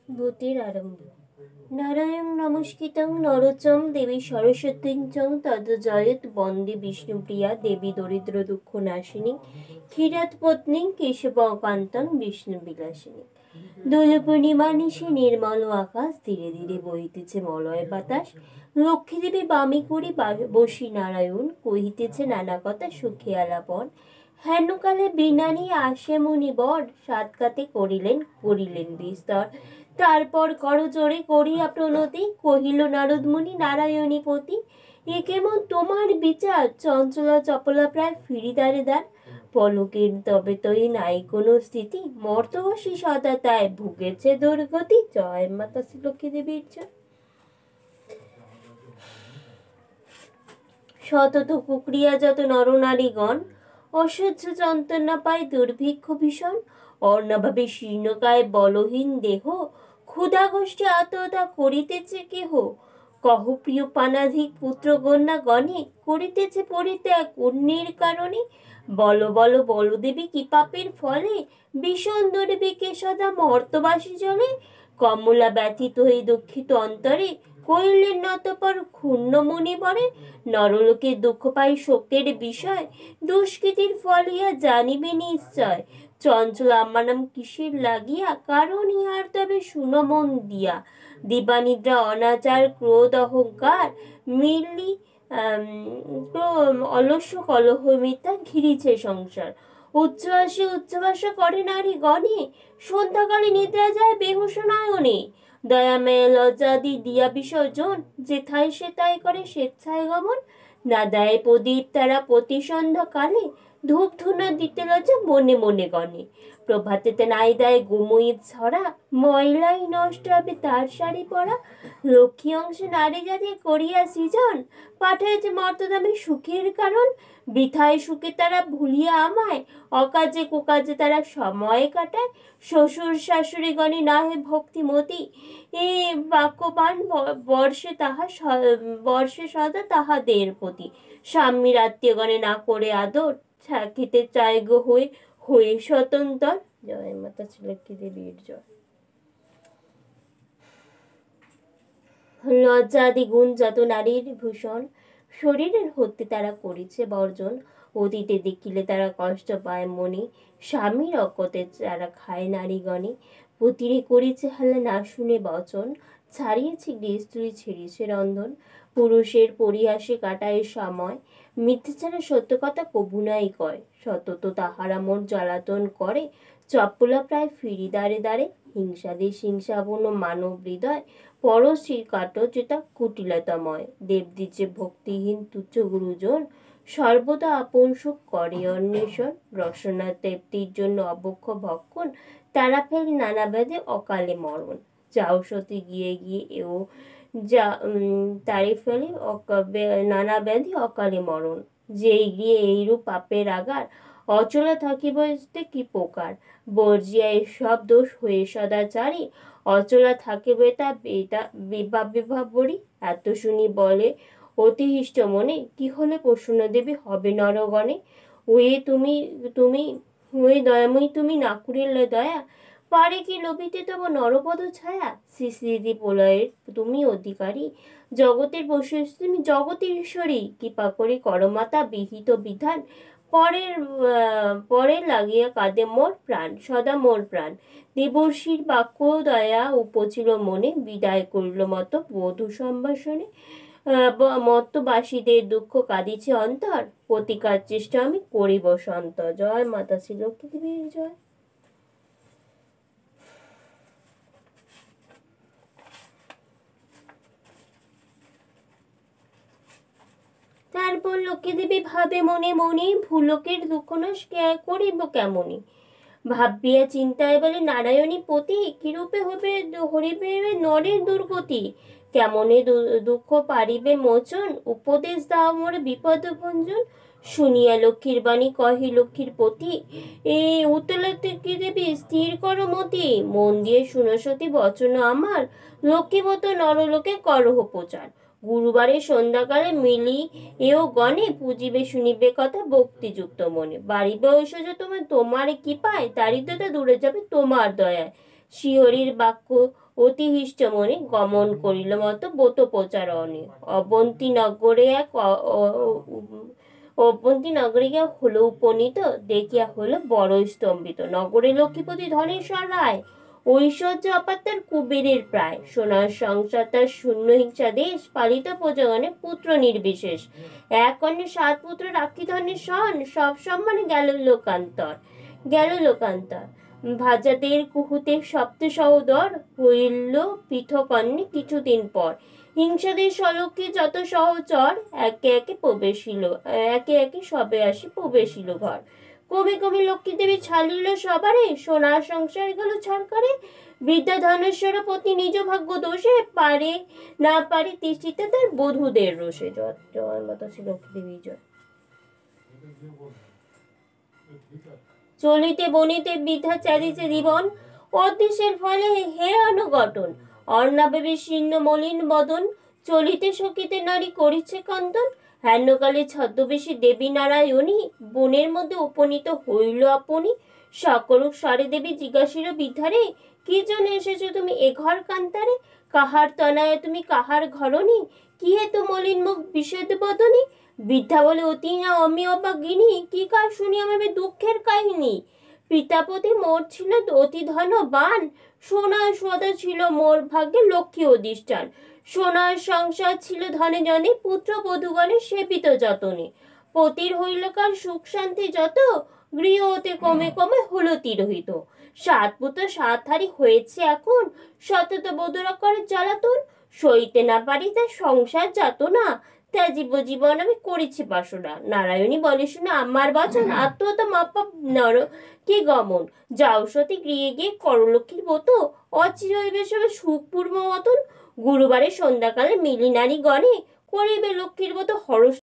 ভূতের আরম্ভ। নারায়ণ নমস্কৃতং নরোচং দেবী সরস্বতীং চং তদ জয়ত বন্দে বিষ্ণুপ্রিয়া দেবী দরিদ্র দুঃখ নাশিনী ক্ষীরাত পত্নী কেশবকান্তং বিষ্ণু বিলাসিনী। দোল পূর্ণিমা নিশে নির্মল আকাশ, ধীরে ধীরে বহিতেছে মলয় বাতাস। লক্ষ্মীদেবী বামে করে বসি নারায়ণ, কহিতেছে নানা কথা সুখে আলাপন। হেনকালে বিনানি আসে মুনি বর, সাত কাতে করিলেন বিস্তর। তারপর করজোড়ে করিয়া প্রণতি, কহিল নারদ মুনি নারায়ণী পতি। এ কেমন তোমার বিচার, চঞ্চলা চপলা প্রায় ফিরি দ্বারে দ্বার। পলকের তবে তই নাই কোনো স্থিতি, মর্তবাসী সদা তাই ভুগেছে দুর্গতি। জয় মাতা শ্রী লক্ষ্মী দেবীর জয়। শতত কুকরিয়া যত নরনারীগণ, অসহ্য যন্ত্রণা পায় দুর্ভিক্ষ ভীষণ। অর্ণাভাবে শীর্ণকায় বলহীন দেহ, ক্ষুধা গোষ্ঠী আততা করিতেছে কেহ। কহ প্রিয় পানাধিক পুত্র কন্যা গণে, করিতেছে পরিত্যাগ অন্যের কারণে। বল বল বলদেবী কি পাপের ফলে, ভীষণ দুর্ভিক্ষে সদা মর্তবাসী জলে। কমলা ব্যথিত হয়ে দুঃখিত অন্তরে, কহিলেন নতপর ক্ষুণ্ণ মুনিবরে। নরলোকে দুঃখ পাই শোকের বিষয়, দুষ্কৃতির ফল ইহা জানিবে নিশ্চয়। চঞ্চল আমার নাম কিসের লাগিয়া, কারণ ইহার তবে শুনো মন দিয়া। দিবানিদ্রা অনাচার ক্রোধ অহংকার মিলি অলস্য কলহ মিথ্যা ঘিরিছে সংসার। উচ্চবাসী উচ্চবাস করে নারী গণে, সন্ধ্যাকালে নিদ্রা যায় বেহুশ নয়নে। দয়া মেয়ে লজ্জাদি দিয়া বিসর্জন, যেথায় সেথায় করে স্বেচ্ছায় গমন। না দেয় প্রদীপ তারা প্রতি সন্ধ্যাকালে, ধূপ ধুনা দিতে লজ্জা মনে মনে গণে। প্রভাতেতে নাই দেয় গোময়ীর ছড়া, ময়লাই নষ্ট হবে তার শাড়ি পরা। লক্ষ্মী অংশে নারী জাতি করিয়া সৃজন, পাঠাইছে মর্তদামে সুখের কারণ। বৃথায় সুখে তারা ভুলিয়া আমায়, অকাজে কুকাজে তারা সময় কাটায়। শ্বশুর শাশুড়ি গণে নাহে ভক্তিমতী, এ বাক্যবান বর্ষে সদা তাহাদের প্রতি। স্বামীর আত্মীয়গণে না করে আদর, থাকিতে চায় গো হয়ে স্বতন্ত্র। জয় মাতা শ্রী লক্ষ্মী দেবীর জয়। লজ্জাদি গুণ যত নারীর ভূষণ, শরীরের হত্যে তারা করেছে বর্জন। অতীতে দেখিলে তারা কষ্ট পায় মনে, স্বামীর অকতে তারা খায় নারীগণে। পতিরে করেছে হালে না শুনে বচন, ছাড়িয়েছে গৃহস্ত্রী ছেড়েছে রন্ধন। পুরুষের পরিহাসে কাটায় সময়, মিথ্যে ছাড়া সত্য কথা কবু নাই কয়। সতত তাহারা মোর জ্বালাতন করে, চপলা প্রায় ফিরি দ্বারে দ্বারে। হিংসাদেশ হিংসাপূর্ণ মানব হৃদয়, পরশ্রী কাট যেটা কুটিলতাময়। দেবদ্বিজে ভক্তিহীন তুচ্ছ গুরুজন, সর্বদা আপন সুখ করে অন্বেষণ। রসনা তৃপ্তির জন্য অবক্ষ ভক্ষণ, তারা ফেলে নানা ব্যাধে অকালে মরণ। যাও সতী গিয়ে গিয়ে এও যা তারে ফেলে নানা ব্যাধি অকালে মরণ। যেই গিয়ে এইরূপ পাপের আগার, অচলা থাকিবে কি প্রকার। বর্জিয়া এসব দোষ হয়ে সদাচারী, অচলা থাকিবে তা বিভাব বড়ি। এত শুনি বলে অতিহিষ্ট মনে, কি হলে প্রসন্ন দেবী হবে নরগণে। ওয়ে তুমি তুমি ওয়ে দয়াময়ী তুমি না করিলে দয়া, পারে কি লোভিতে তব নরপদ ছায়া। শ্রী শ্রীদি প্রলয়ের তুমি অধিকারী, জগতের বসু তুমি জগতের ঈশ্বরী। কৃপা করি করমাতা বিহিত বিধান, পরের লাগিয়া কাঁদে মোর প্রাণ, সদা মোর প্রাণ। দেবর্ষির বাক্য দয়া উপচিল মনে, বিদায় করিল মত বধূ সম্ভাষণে। মত্তবাসীদের দুঃখ কাঁদিছে অন্তর, প্রতিকার চেষ্টা আমি করিব সন্তর। জয় মাতা শ্রী লক্ষ্মী দেবীর জয়। তারপর লক্ষ্মী দেবী ভাবে মনে মনে, ভুলোকের দুঃখ নাশ করিব কেমনে। ভাবিয়া চিন্তায় বলে নারায়ণী পতি, কিরূপে হরিবে নরের দুর্গতি। কেমনে দুঃখ পারিবে মোচন, উপদেশ দাও মোরে বিপদ ভঞ্জন। শুনিয়া লক্ষ্মীর বাণী কহে লক্ষ্মীর পতি, লক্ষ্মী দেবী স্থির করো মতি। মন দিয়ে শুনো সতী বচন আমার, লক্ষ্মীবত নরলোকে করহ প্রচার। গুরুবারে সন্ধ্যাকালে মিলি এও গণে, পুজিবে শুনিবে কথা ভক্তিযুক্ত মনে। বাড়িবে ঐশ্বর্য তোমার কি পায়, দারিদ্রতা দূরে যাবে তোমার দয়ায়। শিহরির বাক্য অতি হৃষ্ট মনে গমন করিল মত ব্রত প্রচারণে। অবন্তী নগরে গিয়া হলো উপনীত, দেখিয়া হলো বড় স্তম্ভিত। নগরে লক্ষ্মীপতি ধনেশ্বর রায়, ঐশ্বর্য অপাত্তার কুবেরের প্রায়। সোনার সংসার তার শূন্য হিংসা দেশ, পালিত প্রজাগণে পুত্র নির্বিশেষ। এক অন্যে 7 পুত্র রাখি ধনের সন, সব সম্মানে গেল লোকান্তর। ভাজাদের কুহুতে সপ্ত সহোদর, হইল পৃথক অন্যে কিছুদিন পর। হিংসাদের সলক্ষে যত সহচর, একে একে সবে আসি প্রবেশিল ঘর। কমে কমে লক্ষ্মী দেবী ছাড়িল সবারে, সোনার সংসার গেল ছাড়কারে। বৃদ্ধা ধনেশ্বর পতি নিজ ভাগ্য দোষে, না পারে তিষ্ঠিতে তার বধূদের রোষে। জয় মাতা শ্রী লক্ষ্মী দেবী জয়। চলিতে বনিতে বৃদ্ধা চারিছে জীবন, অদৃশ্যের ফলে হে অনুঘটন। অর্ণাবেবী শীর্ণ মলিন বদন, চলিতে সকিতে নারী করিছে কন্দন। হেন্যকালে ছদ্মবেশী দেবী নারায়ণী, বনের মধ্যে উপনীত হইল আপনি। সকরুক স্বরে দেবী জিজ্ঞাসিল বৃদ্ধারে, কি জন্য এসেছো তুমি এ ঘর কান্তারে? কাহার তনয়ে তুমি কাহার ঘরণী? কি হেতু মলিন মুখ বিষেদ বদনী? বৃদ্ধা বলে, অতি না অমি অবাগিনী, কি কার শুনি আমি দুঃখের কাহিনী। পিতাপতি মোর ছিল অতি ধনবান, সোনার সদা ছিল মোর ভাগ্যে লক্ষ্মী অধিষ্ঠান। সোনার সংসার ছিল ধনে জনে, পুত্র বধূগণে সেবিত যতনে। পতির হইল কার সুখ শান্তি যত, গৃহ হতে কমে কমে হলো তিরোহিত। 7 পুত্র 7 হারি হয়েছে এখন, সতত বধূরা করে জ্বালাতন। সইতে না পারি তার সংসার যাতনা, ত্যাজিব জীবন আমি করেছি বাসনা। নারায়ণী বলে শুনে আমার বচন, আত্মহত্যা মাপা নর কি গমন। যাও সতী গৃহে গিয়ে করলক্ষ্মীর ব্রত, অচির হইবে সবে সুখপূর্ব মতন। গুরুবারে সন্ধ্যাকালে মিলি নারী গণে, করিবে লক্ষ্মীর ব্রত হরস